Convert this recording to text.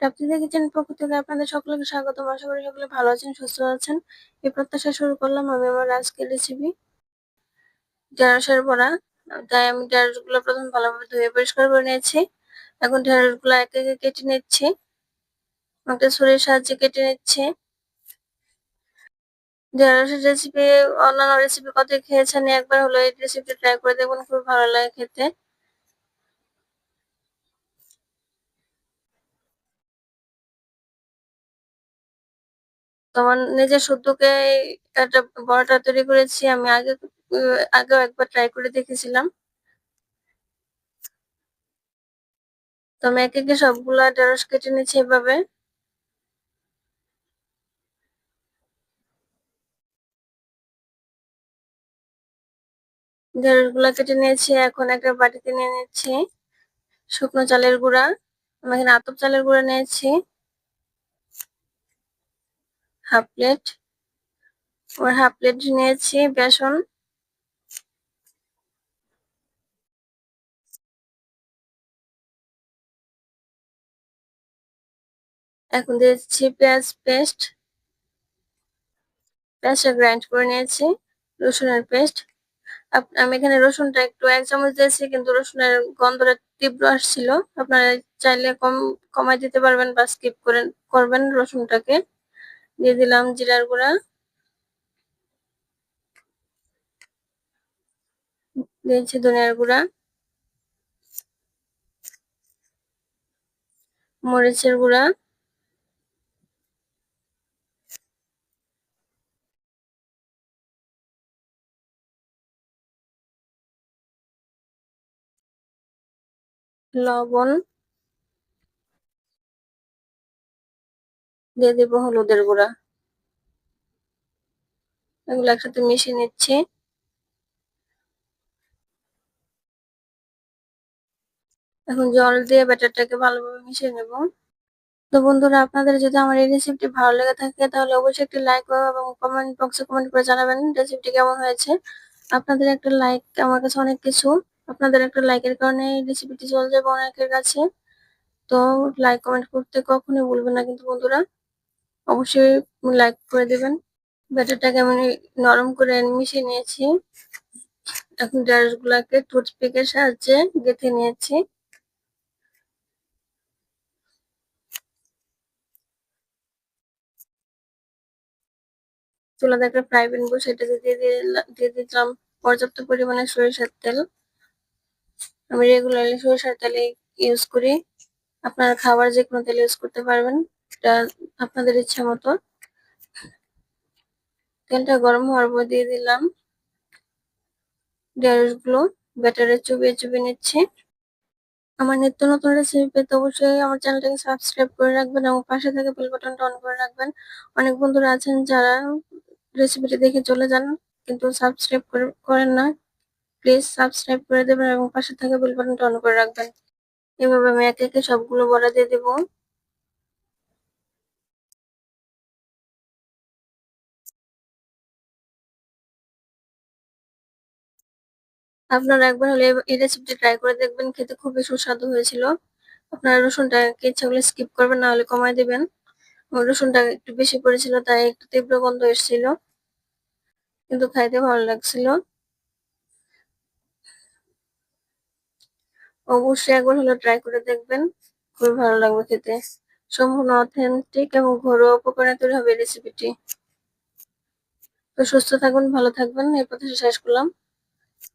প্রাপ্তিদের kitchen পক্ষ থেকে আপনাদের সকলকে স্বাগতম। আশা করি সকলে ভালো আছেন, সুস্থ আছেন। এই প্রত্যাশায় শুরু করলাম আমি আমার আজকের রেসিপি ঢেঁড়সের বড়া। তাই আমি ঢেঁড়সগুলো প্রথমে ভালোভাবে ধুয়ে পরিষ্কার করে নিয়েছি। এখন ঢেঁড়সগুলো একে একে কেটে নিচ্ছি, একটা ছুরির সাহায্যে কেটে নিচ্ছি। ঢেঁড়সের রেসিপি অন্যান্য রেসিপি কত খেয়েছেন, একবার হলো এই রেসিপিটা ট্রাই করে দেখুন, খুব ভালো লাগে খেতে। তোমার নিজের শুদ্ধকে একটা বড়াটা তৈরি করেছি আমি আগেও একবার ট্রাই করে দেখেছিলাম। তো আমি একে একে সবগুলা ঢেঁড়স কেটে নিচ্ছি এভাবে। ঢেঁড়স গুলা কেটে নিয়েছি, এখন একটা বাটিতে নিয়ে নিচ্ছি শুকনো চালের গুঁড়া। আমি এখানে আতপ চালের গুঁড়া নিয়েছি হাফ প্লেট। হাফ প্লেট নিয়েছি বেসন। এখন দিয়েছি পেঁয়াজ পেস্ট, পেঁয়াজটা গ্রাইন্ড করে নিয়েছি। রসুনের পেস্ট, আমি এখানে রসুনটা একটু 1 চামচ দিয়েছি, কিন্তু রসুনের গন্ধটা তীব্র আসছিল। আপনারা চাইলে কমাই দিতে পারবেন বা স্কিপ করবেন রসুনটাকে। দিয়ে দিলাম জিরার গুঁড়া, দিয়েছি ধনিয়ার গুঁড়া, মরিচের গুঁড়া, লবণ, দিয়ে দিব হলুদের গুঁড়া। এগুলো একসাথে মিশিয়ে নিচ্ছি। এখন জল দিয়ে ব্যাটারটাকে ভালোভাবে মিশিয়ে নেব। তো বন্ধুরা, আপনাদের যদি আমার এই রেসিপিটি ভালো লেগে থাকে তাহলে অবশ্যই একটি লাইক এবং কমেন্ট বক্সে কমেন্ট করে জানাবেন রেসিপিটি কেমন হয়েছে। আপনাদের একটা লাইক আমার কাছে অনেক কিছু। আপনাদের একটা লাইকের কারণে এই রেসিপিটি চলে যাবে অনেকের কাছে। তো লাইক কমেন্ট করতে কখনোই ভুলবেন না কিন্তু বন্ধুরা, অবশ্যই লাইক করে দেবেন। ব্যাটারটাকে আমি নরম করে মিশিয়ে নিয়েছি। এখন ঢেঁড়স গুলাকে টুথপিকের সাহায্যে গেঁথে নিয়েছি। চুলাতে একটা ফ্রাই প্যান বসে এটাতে দিয়ে দিলাম পর্যাপ্ত পরিমাণে সরিষার তেল। আমি রেগুলারলি সরিষার তেল ইউজ করি। আপনারা খাবার যে কোনো তেল ইউজ করতে পারবেন, এটা আপনাদের ইচ্ছা মতো। তেলটা গরম হওয়ার পর দিয়ে দিলাম ঢেঁড়স গুলো, ব্যাটারে চুবিয়ে চুবিয়ে নিচ্ছি। আমার নিত্য নতুন রেসিপি পেতে অবশ্যই আমার চ্যানেলটাকে সাবস্ক্রাইব করে রাখবেন এবং পাশে থেকে বেল বাটনটা অন করে রাখবেন। অনেক বন্ধুরা আছেন যারা রেসিপিটি দেখে চলে যান কিন্তু সাবস্ক্রাইব করেন না। প্লিজ সাবস্ক্রাইব করে দেবেন এবং পাশে থাকা বেল বাটনটা অন করে রাখবেন। এভাবে আমি একে একে সবগুলো বড়া দিয়ে দেবো। আপনারা একবার হলে এই রেসিপিটি ট্রাই করে দেখবেন, খেতে খুবই সুস্বাদু হয়েছিল। আপনারা রসুনটাকে ইচ্ছা করলে স্কিপ করবেন, না হলে কমায় দিবেন। আমার রসুনটা একটু বেশি পড়েছিল তাই একটু তীব্র গন্ধ এসেছিল, কিন্তু খাইতে ভালো লাগছিল। অবশ্যই একবার হলে ট্রাই করে দেখবেন, খুবই ভালো লাগবে খেতে। সম্পূর্ণ অথেন্টিক এবং ঘরোয়া উপকরণে তৈরি হবে রেসিপিটি। তো সুস্থ থাকবেন, ভালো থাকবেন, এই প্রত্যাশা শেষ করলাম।